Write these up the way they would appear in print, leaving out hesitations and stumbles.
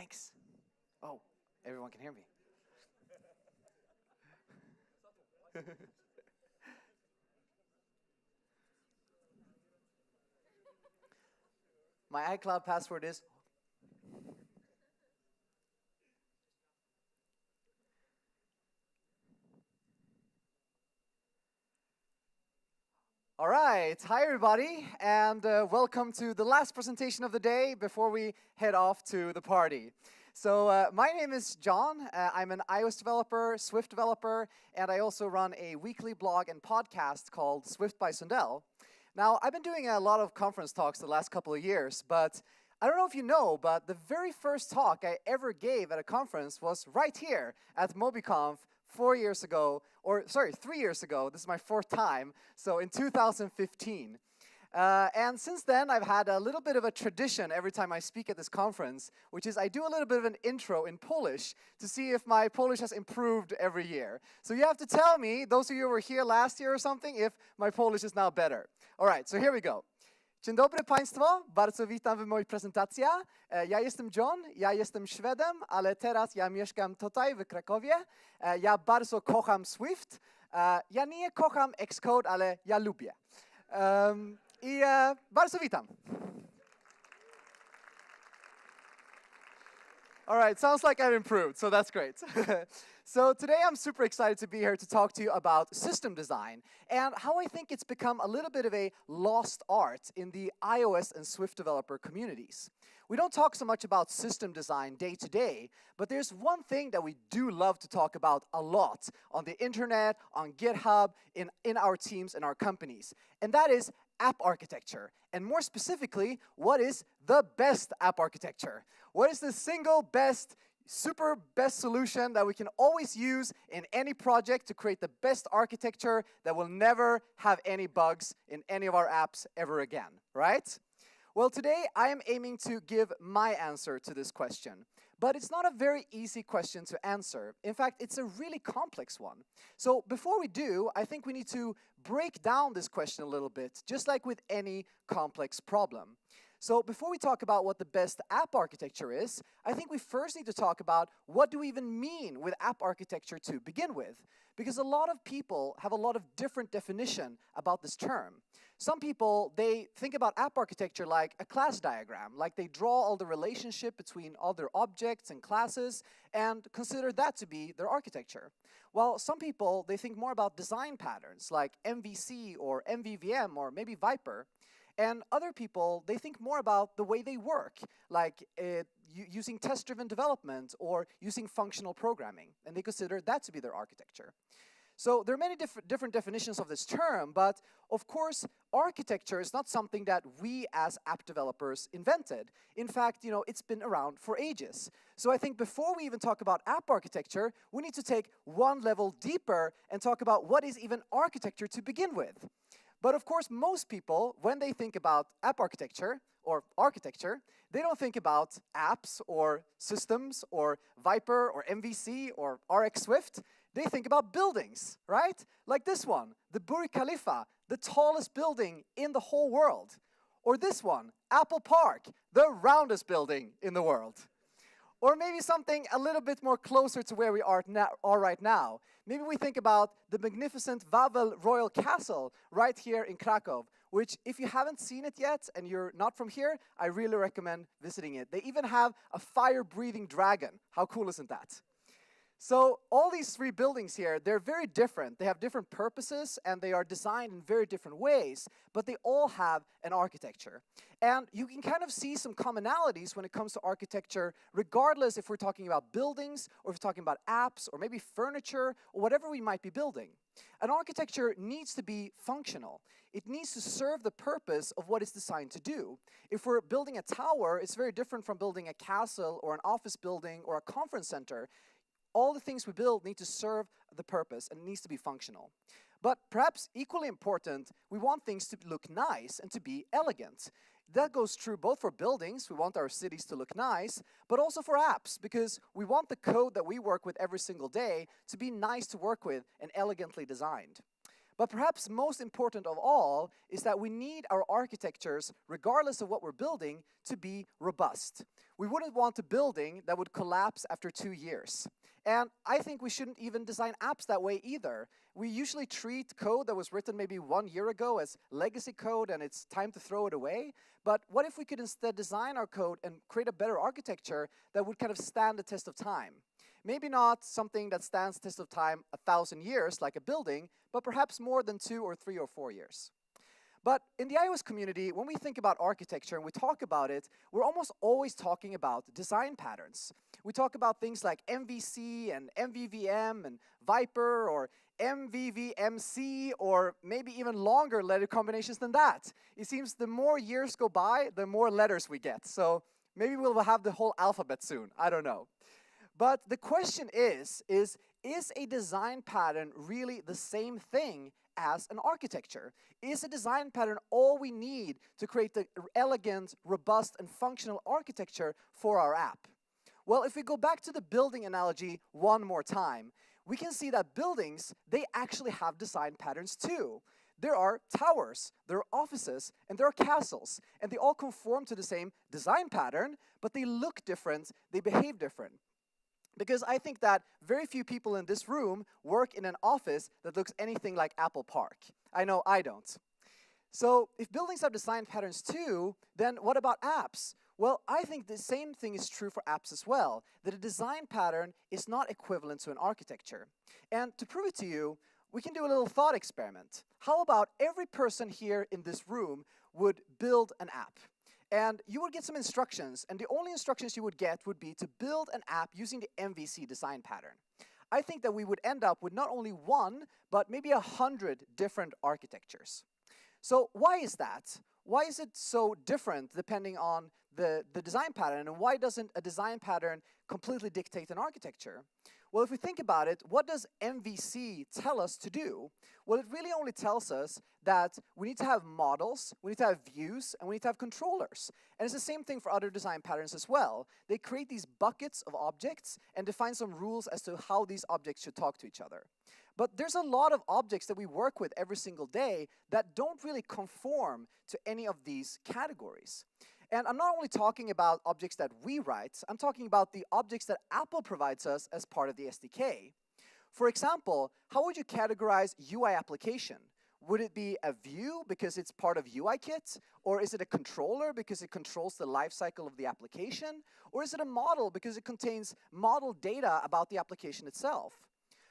Thanks. Oh, everyone can hear me. My iCloud password is... All right, hi everybody, and welcome to the last presentation of the day before we head off to the party. So my name is John. I'm an iOS developer, Swift developer, and I also run a weekly blog and podcast called Swift by Sundell. Now, I've been doing a lot of conference talks the last couple of years, but I don't know if you know, but the very first talk I ever gave at a conference was right here at Mobiconf 3 years ago. This is my fourth time, so in 2015. And since then, I've had a little bit of a tradition every time I speak at this conference, which is I do a little bit of an intro in Polish to see if my Polish has improved every year. So you have to tell me, those of you who were here last year or something, if my Polish is now better. All right, so here we go. Dzień dobry Państwo, bardzo witam w mojej prezentacji. Ja jestem John, ja jestem Szwedem, ale teraz ja mieszkam tutaj w Krakowie. Ja bardzo kocham Swift. Ja nie kocham Xcode, ale ja lubię. I bardzo witam. All right, sounds like I've improved, so that's great. So today I'm super excited to be here to talk to you about system design and how I think it's become a little bit of a lost art in the iOS and Swift developer communities. We don't talk so much about system design day to day, but there's one thing that we do love to talk about a lot on the internet, on GitHub, in our teams and our companies, and that is app architecture, and more specifically, what is the best app architecture? What is the single best, super best solution that we can always use in any project to create the best architecture that will never have any bugs in any of our apps ever again, right? Well, today I am aiming to give my answer to this question. But it's not a very easy question to answer. In fact, it's a really complex one. So before we do, I think we need to break down this question a little bit, just like with any complex problem. So before we talk about what the best app architecture is, I think we first need to talk about what do we even mean with app architecture to begin with. Because a lot of people have a lot of different definition about this term. Some people, they think about app architecture like a class diagram, like they draw all the relationship between all their objects and classes and consider that to be their architecture. While some people, they think more about design patterns like MVC or MVVM or maybe Viper. And other people, they think more about the way they work, like using test-driven development or using functional programming, and they consider that to be their architecture. So there are many different definitions of this term, but of course, architecture is not something that we as app developers invented. In fact, it's been around for ages. So I think before we even talk about app architecture, we need to take one level deeper and talk about what is even architecture to begin with. But of course, most people, when they think about app architecture, or architecture, they don't think about apps or systems or Viper or MVC or RX Swift. They think about buildings, right? Like this one, the Burj Khalifa, the tallest building in the whole world. Or this one, Apple Park, the roundest building in the world. Or maybe something a little bit more closer to where we are right now. Maybe we think about the magnificent Wawel Royal Castle right here in Krakow, which if you haven't seen it yet and you're not from here, I really recommend visiting it. They even have a fire-breathing dragon. How cool isn't that? So all these three buildings here, they're very different. They have different purposes and they are designed in very different ways, but they all have an architecture. And you can kind of see some commonalities when it comes to architecture, regardless if we're talking about buildings or if we're talking about apps or maybe furniture or whatever we might be building. An architecture needs to be functional. It needs to serve the purpose of what it's designed to do. If we're building a tower, it's very different from building a castle or an office building or a conference center. All the things we build need to serve the purpose and it needs to be functional. But perhaps equally important, we want things to look nice and to be elegant. That goes true both for buildings, we want our cities to look nice, but also for apps, because we want the code that we work with every single day to be nice to work with and elegantly designed. But perhaps most important of all is that we need our architectures, regardless of what we're building, to be robust. We wouldn't want a building that would collapse after 2 years. And I think we shouldn't even design apps that way either. We usually treat code that was written maybe 1 year ago as legacy code and it's time to throw it away. But what if we could instead design our code and create a better architecture that would kind of stand the test of time? Maybe not something that stands the test of time 1,000 years like a building, but perhaps more than 2 or 3 or 4 years. But in the iOS community, when we think about architecture and we talk about it, we're almost always talking about design patterns. We talk about things like MVC and MVVM and Viper or MVVMC or maybe even longer letter combinations than that. It seems the more years go by, the more letters we get. So maybe we'll have the whole alphabet soon. I don't know. But the question is a design pattern really the same thing as an architecture? Is a design pattern all we need to create the elegant, robust, and functional architecture for our app? Well, if we go back to the building analogy one more time, we can see that buildings, they actually have design patterns too. There are towers, there are offices, and there are castles, and they all conform to the same design pattern, but they look different, they behave different. Because I think that very few people in this room work in an office that looks anything like Apple Park. I know I don't. So if buildings have design patterns too, then what about apps? Well, I think the same thing is true for apps as well, that a design pattern is not equivalent to an architecture. And to prove it to you, we can do a little thought experiment. How about every person here in this room would build an app? And you would get some instructions, and the only instructions you would get would be to build an app using the MVC design pattern. I think that we would end up with not only 1, but maybe 100 different architectures. So why is that? Why is it so different depending on the design pattern, and why doesn't a design pattern completely dictate an architecture? Well, if we think about it, what does MVC tell us to do? Well, it really only tells us that we need to have models, we need to have views, and we need to have controllers. And it's the same thing for other design patterns as well. They create these buckets of objects and define some rules as to how these objects should talk to each other. But there's a lot of objects that we work with every single day that don't really conform to any of these categories. And I'm not only talking about objects that we write, I'm talking about the objects that Apple provides us as part of the SDK. For example, how would you categorize UI application? Would it be a view because it's part of UIKit? Or is it a controller because it controls the lifecycle of the application? Or is it a model because it contains model data about the application itself?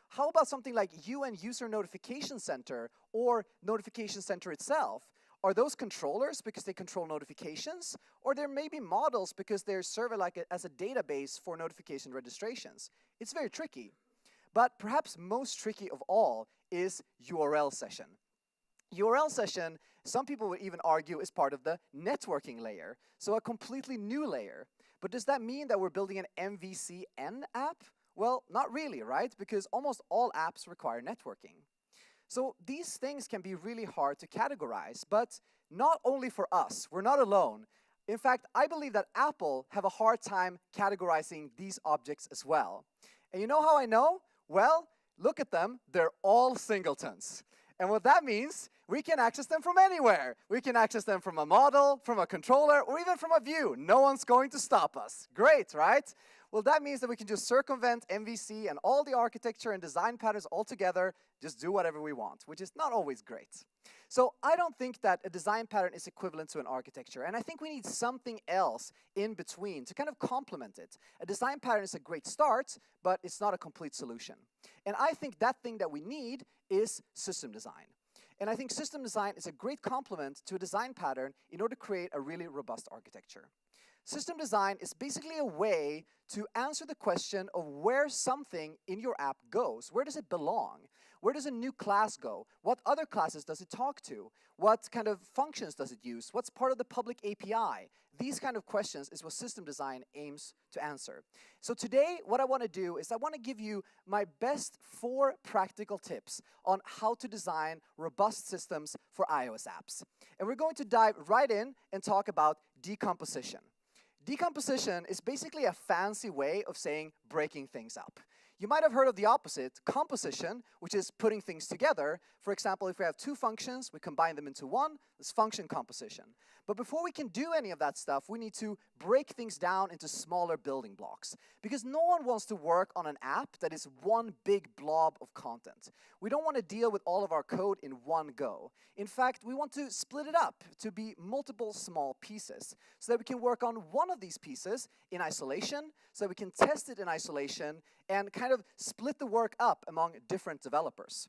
How about something like UN User Notification Center or Notification Center itself? Are those controllers because they control notifications? Or there may be models because they're served as a database for notification registrations. It's very tricky. But perhaps most tricky of all is URL session. URL session, some people would even argue, is part of the networking layer, so a completely new layer. But does that mean that we're building an MVCN app? Well, not really, right? Because almost all apps require networking. So these things can be really hard to categorize, but not only for us. We're not alone. In fact, I believe that Apple have a hard time categorizing these objects as well. And you know how I know? Well, look at them. They're all singletons. And what that means, we can access them from anywhere. We can access them from a model, from a controller, or even from a view. No one's going to stop us. Great, right? Well, that means that we can just circumvent MVC and all the architecture and design patterns all together, just do whatever we want, which is not always great. So I don't think that a design pattern is equivalent to an architecture, and I think we need something else in between to kind of complement it. A design pattern is a great start, but it's not a complete solution. And I think that thing that we need is system design. And I think system design is a great complement to a design pattern in order to create a really robust architecture. System design is basically a way to answer the question of where something in your app goes. Where does it belong? Where does a new class go? What other classes does it talk to? What kind of functions does it use? What's part of the public API? These kind of questions is what system design aims to answer. So today, what I want to do is I want to give you my best 4 practical tips on how to design robust systems for iOS apps. And we're going to dive right in and talk about decomposition. Decomposition is basically a fancy way of saying breaking things up. You might have heard of the opposite, composition, which is putting things together. For example, if we have two functions, we combine them into one, it's function composition. But before we can do any of that stuff, we need to break things down into smaller building blocks. Because no one wants to work on an app that is one big blob of content. We don't want to deal with all of our code in one go. In fact, we want to split it up to be multiple small pieces so that we can work on one of these pieces in isolation, so that we can test it in isolation and kind of split the work up among different developers.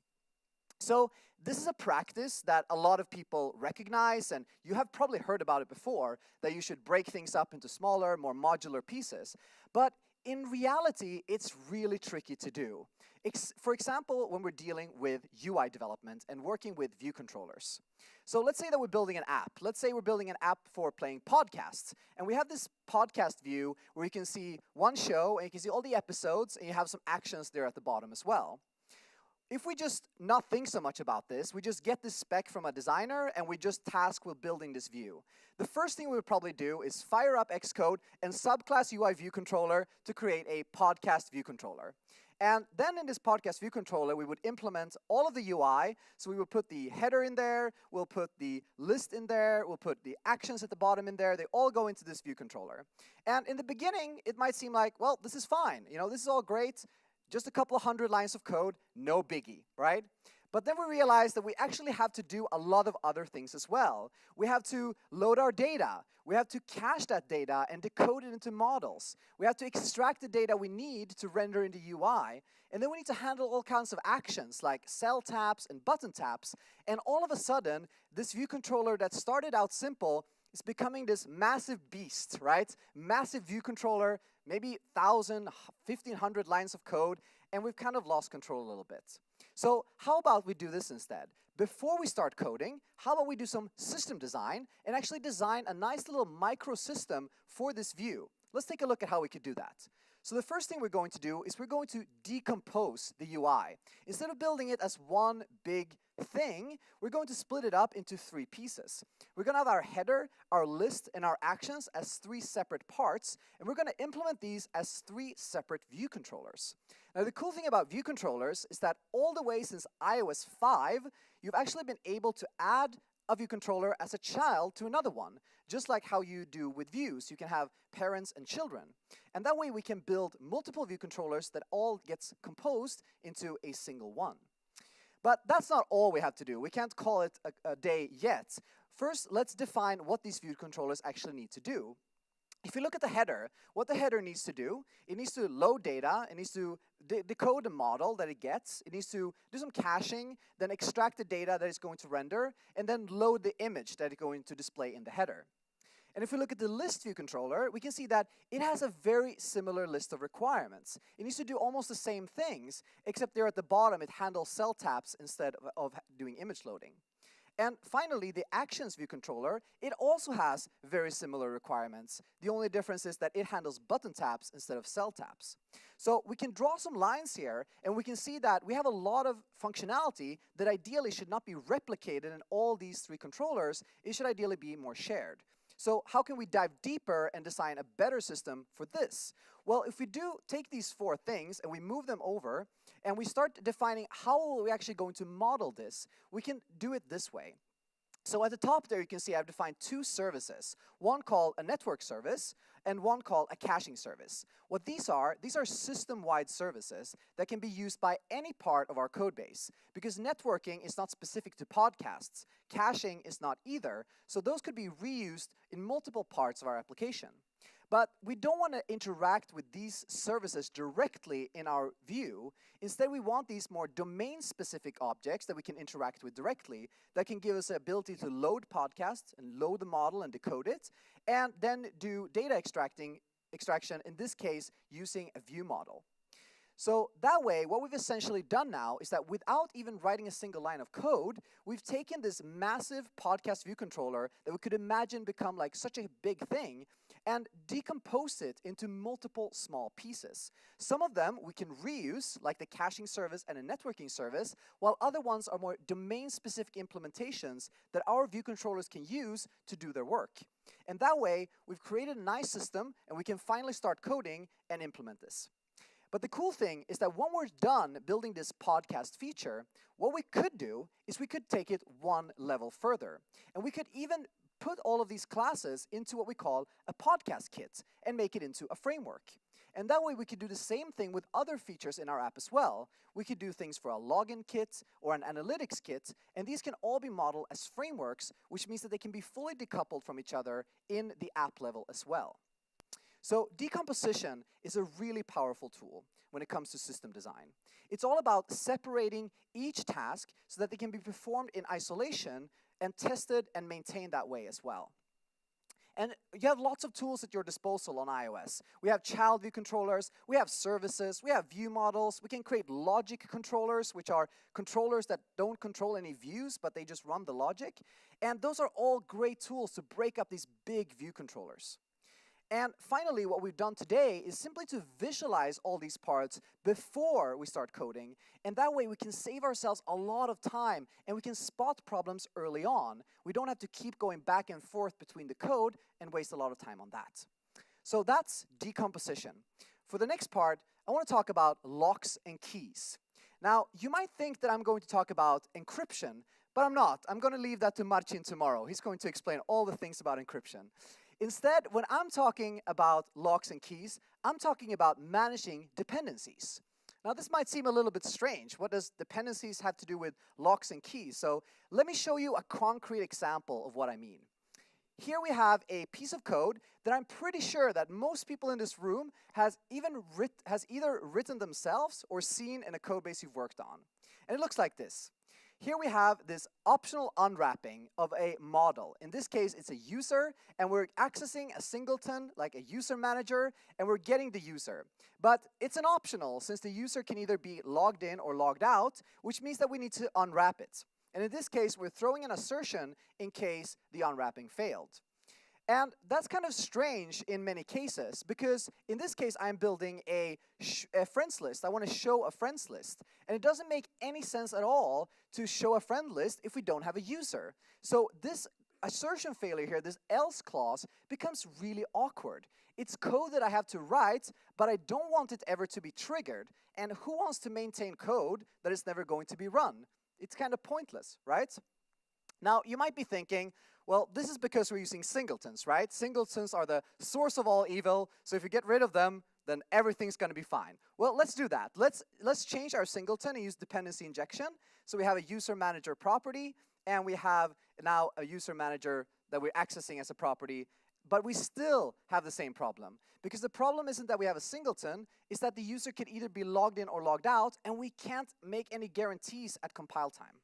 So this is a practice that a lot of people recognize, and you have probably heard about it before, that you should break things up into smaller, more modular pieces. But in reality, it's really tricky to do. For example, when we're dealing with UI development and working with view controllers. So let's say that we're building an app. Let's say we're building an app for playing podcasts. And we have this podcast view where you can see one show, and you can see all the episodes, and you have some actions there at the bottom as well. If we just not think so much about this, we just get this spec from a designer and we just task with building this view. The first thing we would probably do is fire up Xcode and subclass UI view controller to create a podcast view controller. And then in this podcast view controller, we would implement all of the UI. So we will put the header in there, we'll put the list in there, we'll put the actions at the bottom in there. They all go into this view controller. And in the beginning, it might seem like, well, this is fine. You know, this is all great. Just a couple of hundred lines of code, no biggie, right? But then we realize that we actually have to do a lot of other things as well. We have to load our data. We have to cache that data and decode it into models. We have to extract the data we need to render in the UI. And then we need to handle all kinds of actions like cell taps and button taps. And all of a sudden, this view controller that started out simple is becoming this massive beast, right? Massive view controller, maybe 1,000, 1,500 lines of code, and we've kind of lost control a little bit. So how about we do this instead? Before we start coding, how about we do some system design and actually design a nice little microsystem for this view? Let's take a look at how we could do that. So the first thing we're going to do is we're going to decompose the UI. Instead of building it as one big thing, we're going to split it up into three pieces. We're going to have our header, our list, and our actions as three separate parts, and we're going to implement these as three separate view controllers. Now, the cool thing about view controllers is that all the way since iOS 5, you've actually been able to add a view controller as a child to another one, just like how you do with views. You can have parents and children. And that way we can build multiple view controllers that all gets composed into a single one. But that's not all we have to do. We can't call it a day yet. First, let's define what these view controllers actually need to do. If you look at the header, what the header needs to do, it needs to load data, it needs to decode the model that it gets, it needs to do some caching, then extract the data that it's going to render, and then load the image that it's going to display in the header. And if we look at the list view controller, we can see that it has a very similar list of requirements. It needs to do almost the same things, except there at the bottom it handles cell taps instead of doing image loading. And finally, the actions view controller, it also has very similar requirements. The only difference is that it handles button taps instead of cell taps. So we can draw some lines here, and we can see that we have a lot of functionality that ideally should not be replicated in all these three controllers. It should ideally be more shared. So how can we dive deeper and design a better system for this? Well, if we do take these four things and we move them over and we start defining how are we actually going to model this, we can do it this way. So at the top there you can see I've defined two services, one called a network service and one called a caching service. What these are system-wide services that can be used by any part of our code base, because networking is not specific to podcasts, caching is not either, so those could be reused in multiple parts of our application. But we don't want to interact with these services directly in our view. Instead, we want these more domain-specific objects that we can interact with directly that can give us the ability to load podcasts and load the model and decode it, and then do data extraction, in this case, using a view model. So that way, what we've essentially done now is that without even writing a single line of code, we've taken this massive podcast view controller that we could imagine become like such a big thing and decompose it into multiple small pieces. Some of them we can reuse, like the caching service and a networking service, while other ones are more domain-specific implementations that our view controllers can use to do their work. And that way, we've created a nice system, and we can finally start coding and implement this. But the cool thing is that when we're done building this podcast feature, what we could do is we could take it one level further. And we could even put all of these classes into what we call a podcast kit and make it into a framework. And that way we could do the same thing with other features in our app as well. We could do things for a login kit or an analytics kit, and these can all be modeled as frameworks, which means that they can be fully decoupled from each other in the app level as well. So decomposition is a really powerful tool when it comes to system design. It's all about separating each task so that they can be performed in isolation and tested and maintained that way as well. And you have lots of tools at your disposal on iOS. We have child view controllers, we have services, we have view models, we can create logic controllers, which are controllers that don't control any views, but they just run the logic. And those are all great tools to break up these big view controllers. And finally, what we've done today is simply to visualize all these parts before we start coding, and that way we can save ourselves a lot of time and we can spot problems early on. We don't have to keep going back and forth between the code and waste a lot of time on that. So that's decomposition. For the next part, I want to talk about locks and keys. Now, you might think that I'm going to talk about encryption, but I'm not. I'm going to leave that to Marcin tomorrow. He's going to explain all the things about encryption. Instead, when I'm talking about locks and keys, I'm talking about managing dependencies. Now, this might seem a little bit strange. What does dependencies have to do with locks and keys? So let me show you a concrete example of what I mean. Here we have a piece of code that I'm pretty sure that most people in this room has either written themselves or seen in a code base you've worked on. And it looks like this. Here we have this optional unwrapping of a model. In this case, it's a user, and we're accessing a singleton, like a user manager, and we're getting the user. But it's an optional, since the user can either be logged in or logged out, which means that we need to unwrap it. And in this case, we're throwing an assertion in case the unwrapping failed. And that's kind of strange in many cases, because in this case, I'm building a friends list. I want to show a friends list. And it doesn't make any sense at all to show a friend list if we don't have a user. So this assertion failure here, this else clause, becomes really awkward. It's code that I have to write, but I don't want it ever to be triggered. And who wants to maintain code that is never going to be run? It's kind of pointless, right? Now, you might be thinking, well, this is because we're using singletons, right? Singletons are the source of all evil, so if you get rid of them, then everything's going to be fine. Well, let's do that. Let's change our singleton and use dependency injection. So we have a user manager property, and we have now a user manager that we're accessing as a property, but we still have the same problem. Because the problem isn't that we have a singleton, it's that the user can either be logged in or logged out, and we can't make any guarantees at compile time.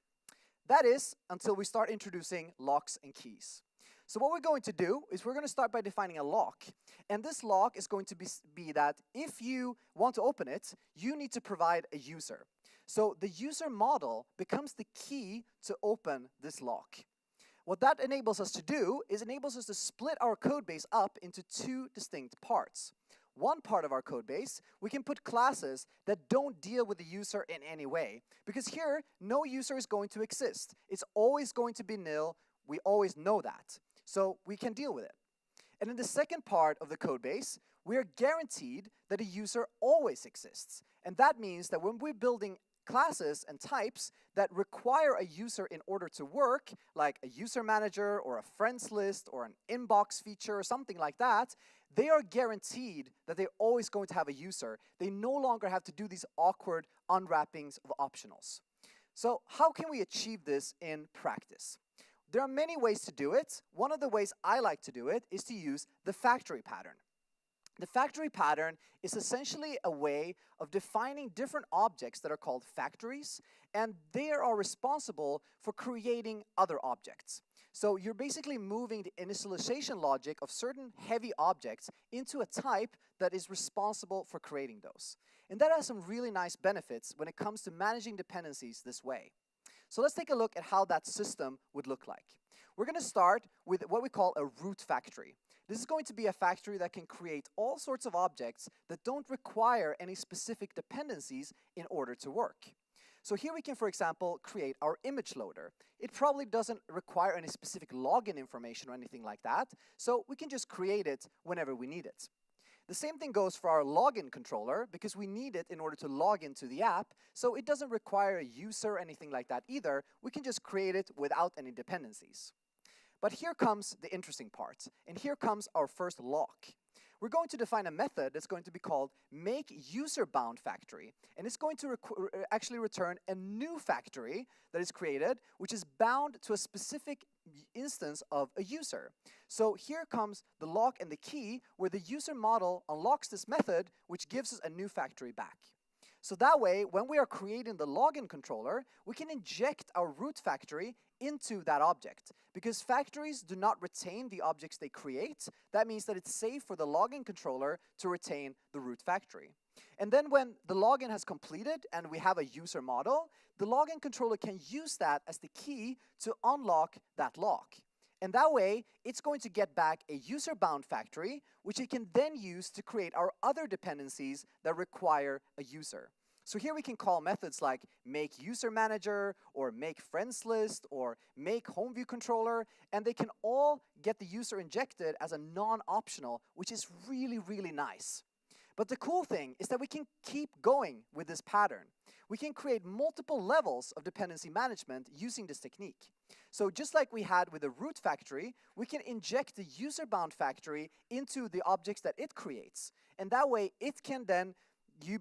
That is, until we start introducing locks and keys. So what we're going to do is we're going to start by defining a lock. And this lock is going to be that if you want to open it, you need to provide a user. So the user model becomes the key to open this lock. What that enables us to do is enables us to split our code base up into two distinct parts. One part of our code base, we can put classes that don't deal with the user in any way. Because here, no user is going to exist. It's always going to be nil. We always know that. So we can deal with it. And in the second part of the code base, we are guaranteed that a user always exists. And that means that when we're building classes and types that require a user in order to work, like a user manager or a friends list or an inbox feature or something like that, they are guaranteed that they're always going to have a user. They no longer have to do these awkward unwrappings of optionals. So how can we achieve this in practice? There are many ways to do it. One of the ways I like to do it is to use the factory pattern. The factory pattern is essentially a way of defining different objects that are called factories, and they are responsible for creating other objects. So you're basically moving the initialization logic of certain heavy objects into a type that is responsible for creating those. And that has some really nice benefits when it comes to managing dependencies this way. So let's take a look at how that system would look like. We're going to start with what we call a root factory. This is going to be a factory that can create all sorts of objects that don't require any specific dependencies in order to work. So here we can, for example, create our image loader. It probably doesn't require any specific login information or anything like that, so we can just create it whenever we need it. The same thing goes for our login controller, because we need it in order to log into the app, so it doesn't require a user or anything like that either. We can just create it without any dependencies. But here comes the interesting part, and here comes our first lock. We're going to define a method that's going to be called makeUserBoundFactory, and it's going to actually return a new factory that is created, which is bound to a specific instance of a user. So here comes the lock and the key, where the user model unlocks this method, which gives us a new factory back. So that way, when we are creating the login controller, we can inject our root factory into that object. Because factories do not retain the objects they create, that means that it's safe for the login controller to retain the root factory. And then when the login has completed and we have a user model, the login controller can use that as the key to unlock that lock. And that way, it's going to get back a user-bound factory, which it can then use to create our other dependencies that require a user. So here we can call methods like makeUserManager, or makeFriendsList, or makeHomeViewController, and they can all get the user injected as a non-optional, which is really, really nice. But the cool thing is that we can keep going with this pattern. We can create multiple levels of dependency management using this technique. So just like we had with the root factory, we can inject the user-bound factory into the objects that it creates. And that way, it can then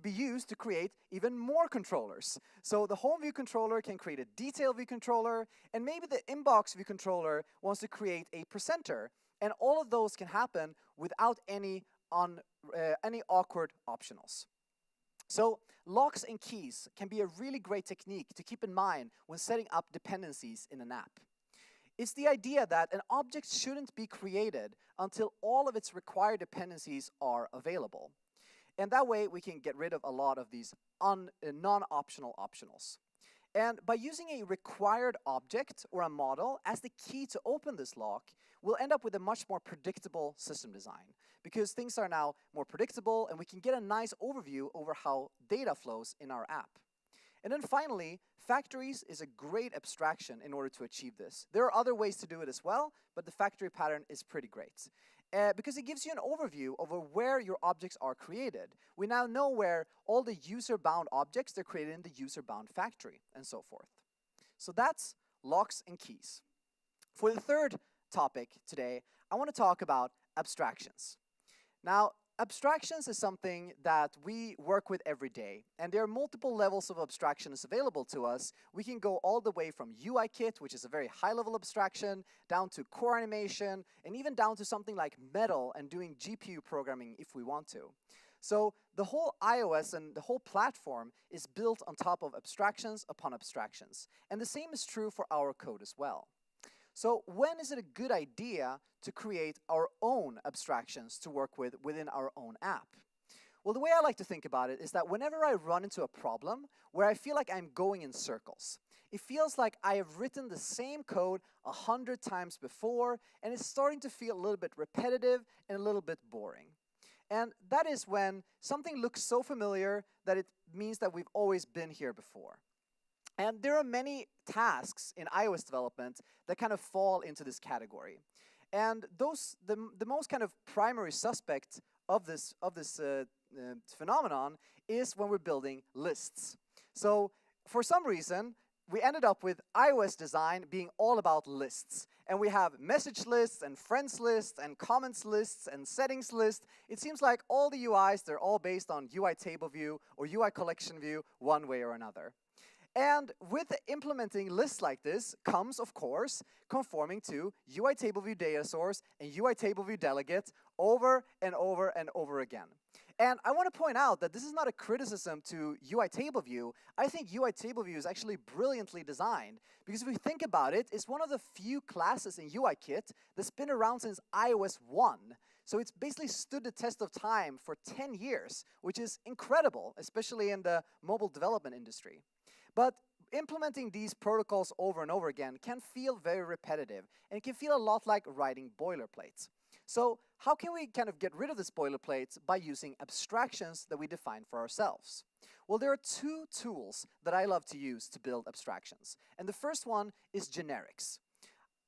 be used to create even more controllers. So the home view controller can create a detail view controller, and maybe the inbox view controller wants to create a presenter. And all of those can happen without any awkward optionals. So locks and keys can be a really great technique to keep in mind when setting up dependencies in an app. It's the idea that an object shouldn't be created until all of its required dependencies are available. And that way we can get rid of a lot of these non-optional optionals. And by using a required object or a model as the key to open this lock, we'll end up with a much more predictable system design, because things are now more predictable and we can get a nice overview over how data flows in our app. And then finally, factories is a great abstraction in order to achieve this. There are other ways to do it as well, but the factory pattern is pretty great. Because it gives you an overview over where your objects are created. We now know where all the user-bound objects are created in the user-bound factory, and so forth. So that's locks and keys. For the third topic today, I want to talk about abstractions. Now, abstractions is something that we work with every day, and there are multiple levels of abstractions available to us. We can go all the way from UIKit, which is a very high-level abstraction, down to core animation, and even down to something like Metal and doing GPU programming if we want to. So the whole iOS and the whole platform is built on top of abstractions upon abstractions, and the same is true for our code as well. So when is it a good idea to create our own abstractions to work with within our own app? Well, the way I like to think about it is that whenever I run into a problem where I feel like I'm going in circles, it feels like I have written the same code 100 times before, and it's starting to feel a little bit repetitive and a little bit boring. And that is when something looks so familiar that it means that we've always been here before. And there are many tasks in iOS development that kind of fall into this category. And the most kind of primary suspect of this phenomenon is when we're building lists. So for some reason, we ended up with iOS design being all about lists. And we have message lists and friends lists and comments lists and settings lists. It seems like all the UIs, they're all based on UI table view or UI collection view one way or another. And with implementing lists like this comes, of course, conforming to UI table view data source and UI table view delegate over and over and over again. And I want to point out that this is not a criticism to UI table view. I think UI table view is actually brilliantly designed, because if we think about it, it's one of the few classes in UIKit that's been around since iOS 1. So it's basically stood the test of time for 10 years, which is incredible, especially in the mobile development industry. But implementing these protocols over and over again can feel very repetitive, and it can feel a lot like writing boilerplates. So how can we kind of get rid of this boilerplate by using abstractions that we define for ourselves? Well, there are two tools that I love to use to build abstractions. And the first one is generics.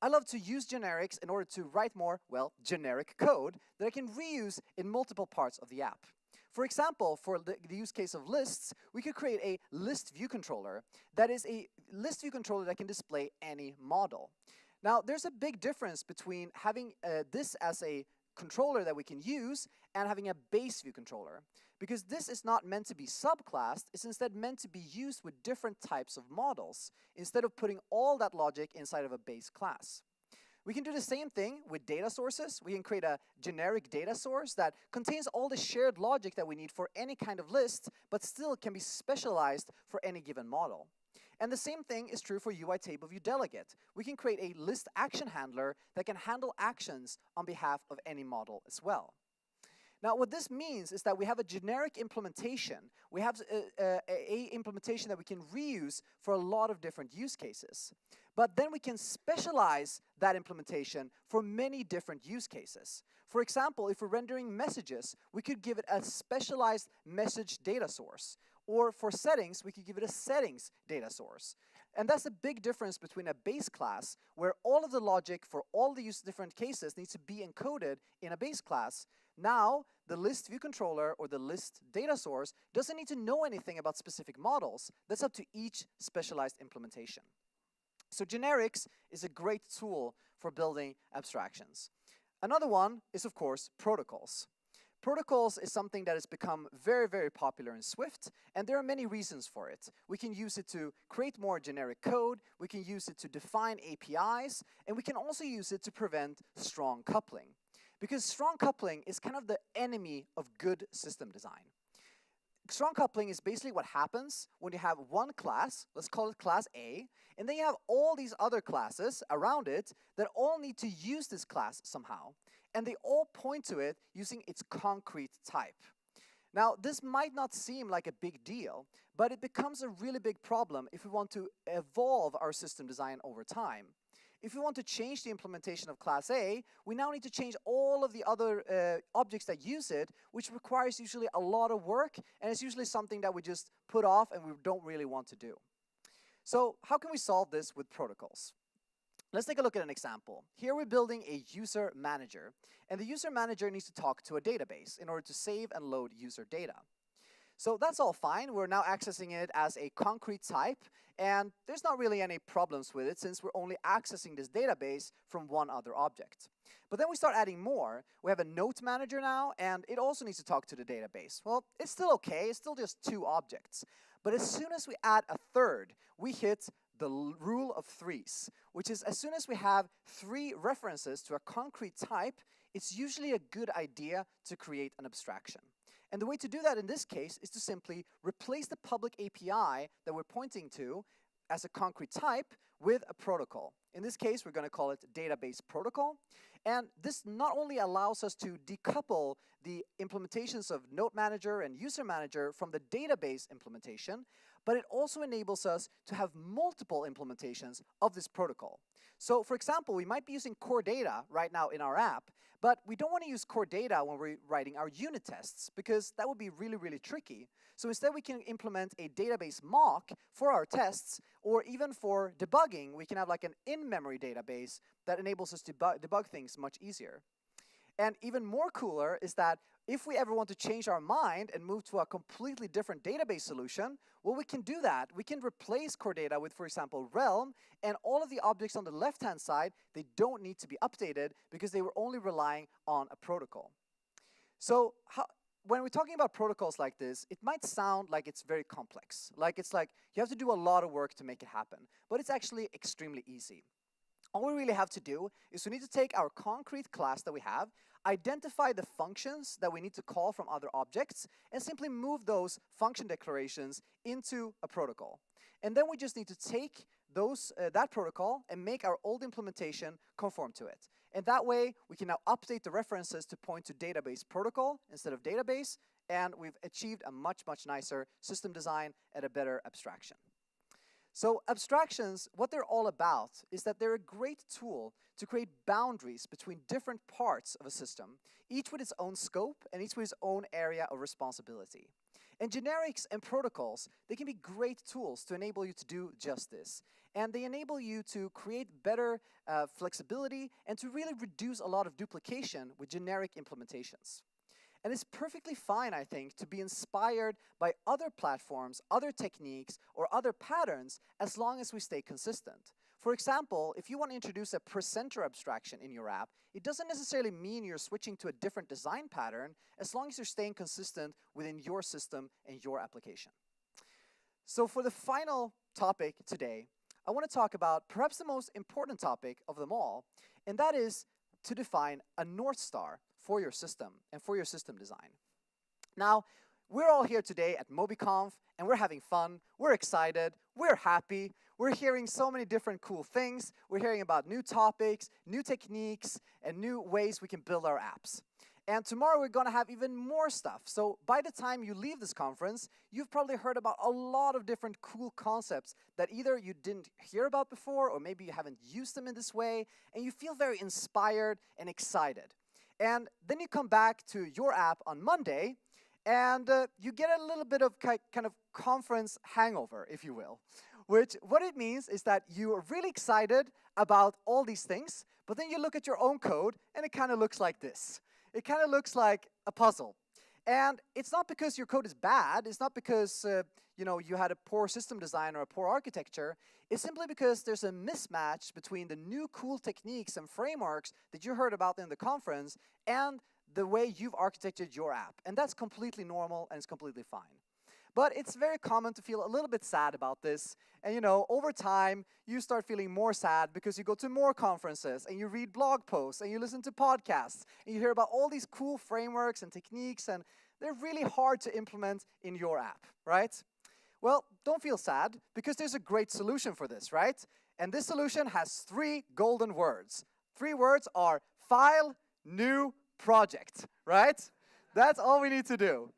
I love to use generics in order to write more, well, generic code that I can reuse in multiple parts of the app. For example, for the use case of lists, we could create a list view controller that is a list view controller that can display any model. Now, there's a big difference between having this as a controller that we can use and having a base view controller. Because this is not meant to be subclassed, it's instead meant to be used with different types of models, instead of putting all that logic inside of a base class. We can do the same thing with data sources. We can create a generic data source that contains all the shared logic that we need for any kind of list, but still can be specialized for any given model. And the same thing is true for UI table view delegate. We can create a list action handler that can handle actions on behalf of any model as well. Now, what this means is that we have a generic implementation. We have a implementation that we can reuse for a lot of different use cases. But then we can specialize that implementation for many different use cases. For example, if we're rendering messages, we could give it a specialized message data source. Or for settings, we could give it a settings data source. And that's a big difference between a base class, where all of the logic for all the different cases needs to be encoded in a base class. Now, the list view controller or the list data source doesn't need to know anything about specific models. That's up to each specialized implementation. So generics is a great tool for building abstractions. Another one is, of course, protocols. Protocols is something that has become very, very popular in Swift, and there are many reasons for it. We can use it to create more generic code, we can use it to define APIs, and we can also use it to prevent strong coupling. Because strong coupling is kind of the enemy of good system design. Strong coupling is basically what happens when you have one class, let's call it class A, and then you have all these other classes around it that all need to use this class somehow. And they all point to it using its concrete type. Now, this might not seem like a big deal, but it becomes a really big problem if we want to evolve our system design over time. If we want to change the implementation of class A, we now need to change all of the other objects that use it, which requires usually a lot of work, and it's usually something that we just put off and we don't really want to do. So how can we solve this with protocols? Let's take a look at an example. Here we're building a user manager, and the user manager needs to talk to a database in order to save and load user data. So that's all fine. We're now accessing it as a concrete type, and there's not really any problems with it since we're only accessing this database from one other object. But then we start adding more. We have a note manager now, and it also needs to talk to the database. Well, it's still okay. It's still just two objects. But as soon as we add a third, we hit the rule of threes, which is as soon as we have three references to a concrete type, it's usually a good idea to create an abstraction. And the way to do that in this case is to simply replace the public API that we're pointing to as a concrete type with a protocol. In this case, we're going to call it database protocol. And this not only allows us to decouple the implementations of Note Manager and User Manager from the database implementation, but it also enables us to have multiple implementations of this protocol. So for example, we might be using core data right now in our app, but we don't want to use core data when we're writing our unit tests because that would be really, really tricky. So instead we can implement a database mock for our tests, or even for debugging, we can have like an in-memory database that enables us to debug things much easier. And even more cooler is that if we ever want to change our mind and move to a completely different database solution, well, we can do that. We can replace core data with, for example, Realm, and all of the objects on the left-hand side, they don't need to be updated because they were only relying on a protocol. So when we're talking about protocols like this, it might sound like it's very complex. Like it's like you have to do a lot of work to make it happen, but it's actually extremely easy. All we really have to do is we need to take our concrete class that we have, identify the functions that we need to call from other objects, and simply move those function declarations into a protocol. And then we just need to take that protocol and make our old implementation conform to it. And that way, we can now update the references to point to database protocol instead of database, and we've achieved a much, much nicer system design and a better abstraction. So abstractions, what they're all about is that they're a great tool to create boundaries between different parts of a system, each with its own scope and each with its own area of responsibility. And generics and protocols, they can be great tools to enable you to do just this. And they enable you to create better flexibility and to really reduce a lot of duplication with generic implementations. And it's perfectly fine, I think, to be inspired by other platforms, other techniques, or other patterns as long as we stay consistent. For example, if you want to introduce a presenter abstraction in your app, it doesn't necessarily mean you're switching to a different design pattern as long as you're staying consistent within your system and your application. So for the final topic today, I want to talk about perhaps the most important topic of them all, and that is to define a North Star for your system and for your system design. Now, we're all here today at Mobiconf, and we're having fun, we're excited, we're happy, we're hearing so many different cool things, we're hearing about new topics, new techniques, and new ways we can build our apps. And tomorrow we're going to have even more stuff. So by the time you leave this conference, you've probably heard about a lot of different cool concepts that either you didn't hear about before, or maybe you haven't used them in this way, and you feel very inspired and excited. And then you come back to your app on Monday, and you get a little bit of kind of conference hangover, if you will. Which, what it means is that you are really excited about all these things, but then you look at your own code, and it kind of looks like this. It kind of looks like a puzzle. And it's not because your code is bad, it's not because you had a poor system design or a poor architecture. It's simply because there's a mismatch between the new cool techniques and frameworks that you heard about in the conference and the way you've architected your app. And that's completely normal and it's completely fine. But it's very common to feel a little bit sad about this. And over time, you start feeling more sad because you go to more conferences and you read blog posts and you listen to podcasts and you hear about all these cool frameworks and techniques, and they're really hard to implement in your app, right? Well, don't feel sad because there's a great solution for this, right? And this solution has 3 golden words. 3 words are file, new, project, right? That's all we need to do.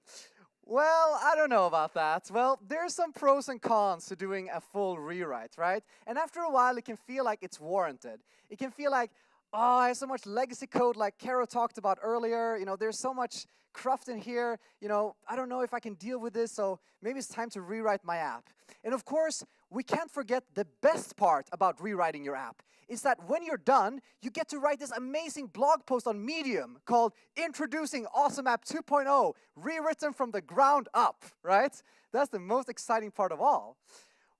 Well, I don't know about that. Well, there's some pros and cons to doing a full rewrite, right? And after a while, it can feel like it's warranted. It can feel like, oh, I have so much legacy code like Caro talked about earlier. There's so much cruft in here. I don't know if I can deal with this, so maybe it's time to rewrite my app. And of course, we can't forget the best part about rewriting your app is that when you're done, you get to write this amazing blog post on Medium called Introducing Awesome App 2.0, rewritten from the ground up, right? That's the most exciting part of all.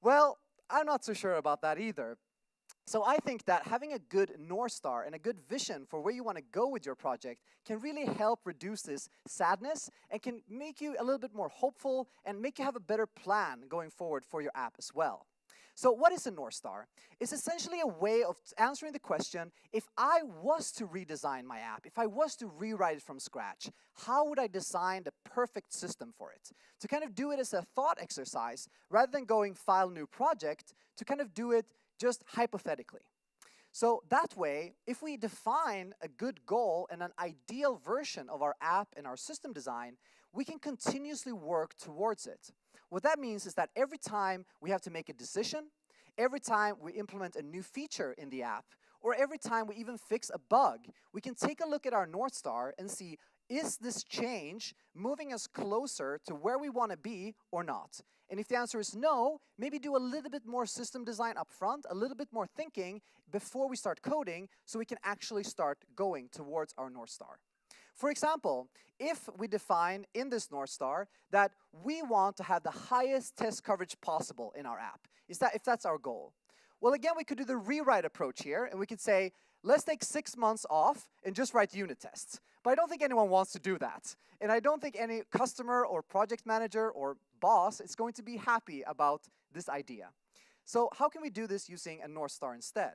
Well, I'm not so sure about that either. So I think that having a good North Star and a good vision for where you want to go with your project can really help reduce this sadness and can make you a little bit more hopeful and make you have a better plan going forward for your app as well. So what is a North Star? It's essentially a way of answering the question, if I was to redesign my app, if I was to rewrite it from scratch, how would I design the perfect system for it? To kind of do it as a thought exercise, rather than going file new project, to kind of do it just hypothetically. So that way, if we define a good goal and an ideal version of our app and our system design, we can continuously work towards it. What that means is that every time we have to make a decision, every time we implement a new feature in the app, or every time we even fix a bug, we can take a look at our North Star and see, is this change moving us closer to where we want to be or not? And if the answer is no, maybe do a little bit more system design up front, a little bit more thinking before we start coding so we can actually start going towards our North Star. For example, if we define in this North Star that we want to have the highest test coverage possible in our app, if that's our goal, well, again, we could do the rewrite approach here, and we could say, let's take 6 months off and just write unit tests. But I don't think anyone wants to do that. And I don't think any customer or project manager or boss is going to be happy about this idea. So how can we do this using a North Star instead?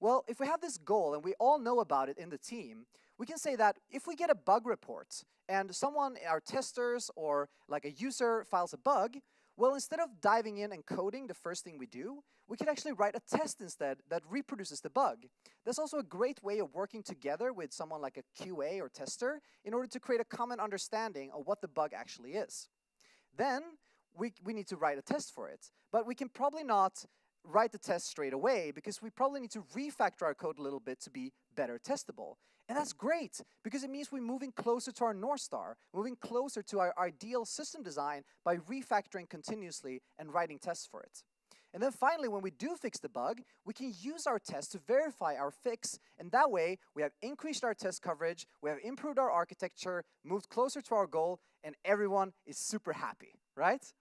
Well, if we have this goal and we all know about it in the team, we can say that if we get a bug report and someone, our testers or like a user files a bug, well, instead of diving in and coding the first thing we do, we can actually write a test instead that reproduces the bug. That's also a great way of working together with someone like a QA or tester in order to create a common understanding of what the bug actually is. Then we need to write a test for it, but we can probably not write the test straight away because we probably need to refactor our code a little bit to be better testable. And that's great, because it means we're moving closer to our North Star, moving closer to our ideal system design by refactoring continuously and writing tests for it. And then finally, when we do fix the bug, we can use our test to verify our fix, and that way we have increased our test coverage, we have improved our architecture, moved closer to our goal, and everyone is super happy, right?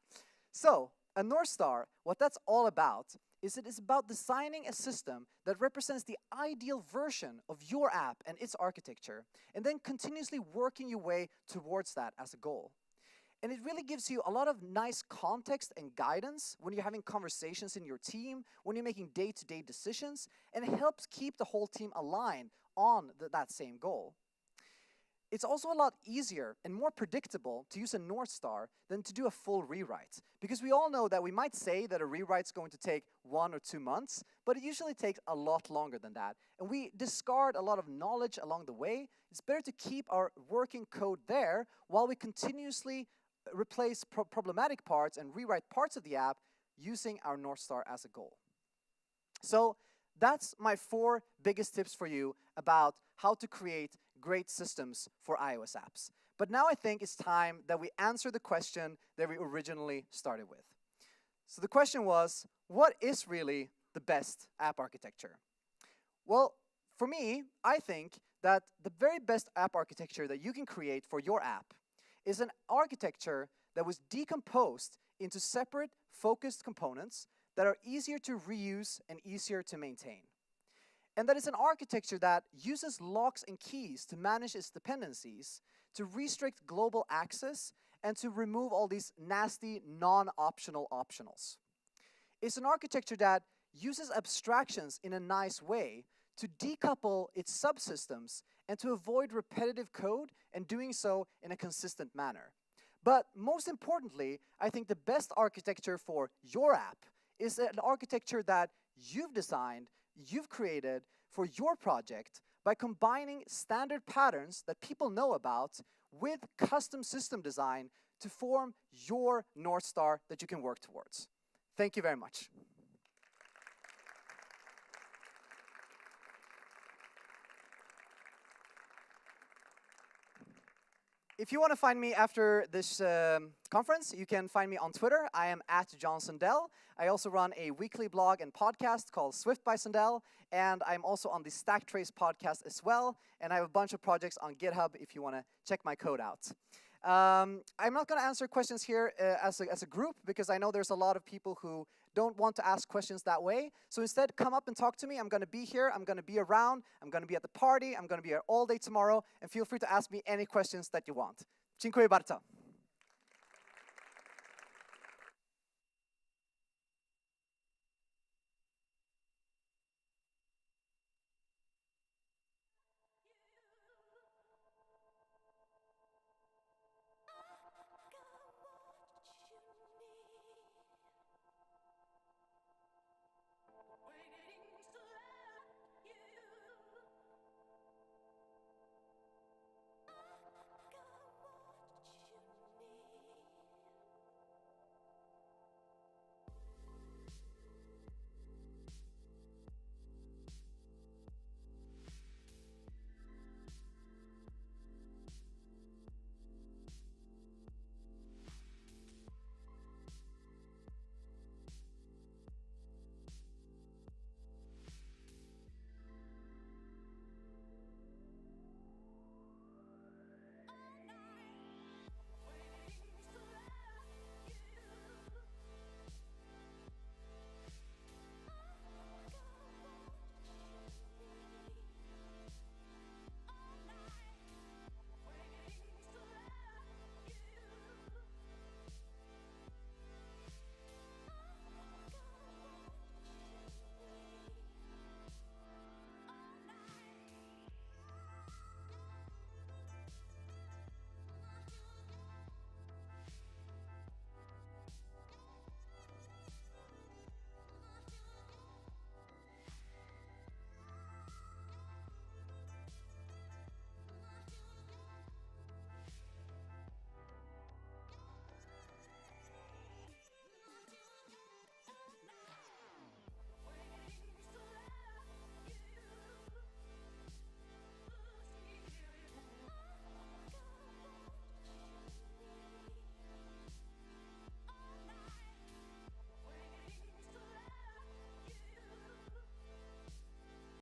So, a North Star, what that's all about is it is about designing a system that represents the ideal version of your app and its architecture, and then continuously working your way towards that as a goal. And it really gives you a lot of nice context and guidance when you're having conversations in your team, when you're making day-to-day decisions, and it helps keep the whole team aligned on that same goal. It's also a lot easier and more predictable to use a North Star than to do a full rewrite. Because we all know that we might say that a rewrite's going to take 1 or 2 months, but it usually takes a lot longer than that. And we discard a lot of knowledge along the way. It's better to keep our working code there while we continuously replace problematic parts and rewrite parts of the app using our North Star as a goal. So that's my 4 biggest tips for you about how to create great systems for iOS apps. But now I think it's time that we answer the question that we originally started with. So the question was, what is really the best app architecture? Well, for me, I think that the very best app architecture that you can create for your app is an architecture that was decomposed into separate, focused components that are easier to reuse and easier to maintain. And that is an architecture that uses locks and keys to manage its dependencies, to restrict global access, and to remove all these nasty, non-optional optionals. It's an architecture that uses abstractions in a nice way to decouple its subsystems and to avoid repetitive code, and doing so in a consistent manner. But most importantly, I think the best architecture for your app is an architecture that you've designed, you've created for your project by combining standard patterns that people know about with custom system design to form your North Star that you can work towards. Thank you very much. If you want to find me after this conference, you can find me on Twitter. I am @JohnSundell. I also run a weekly blog and podcast called Swift by Sundell, and I'm also on the Stacktrace podcast as well, and I have a bunch of projects on GitHub if you want to check my code out. I'm not going to answer questions here as a group, because I know there's a lot of people who don't want to ask questions that way. So instead, come up and talk to me. I'm going to be here. I'm going to be around. I'm going to be at the party. I'm going to be here all day tomorrow. And feel free to ask me any questions that you want. Dziękuję bardzo.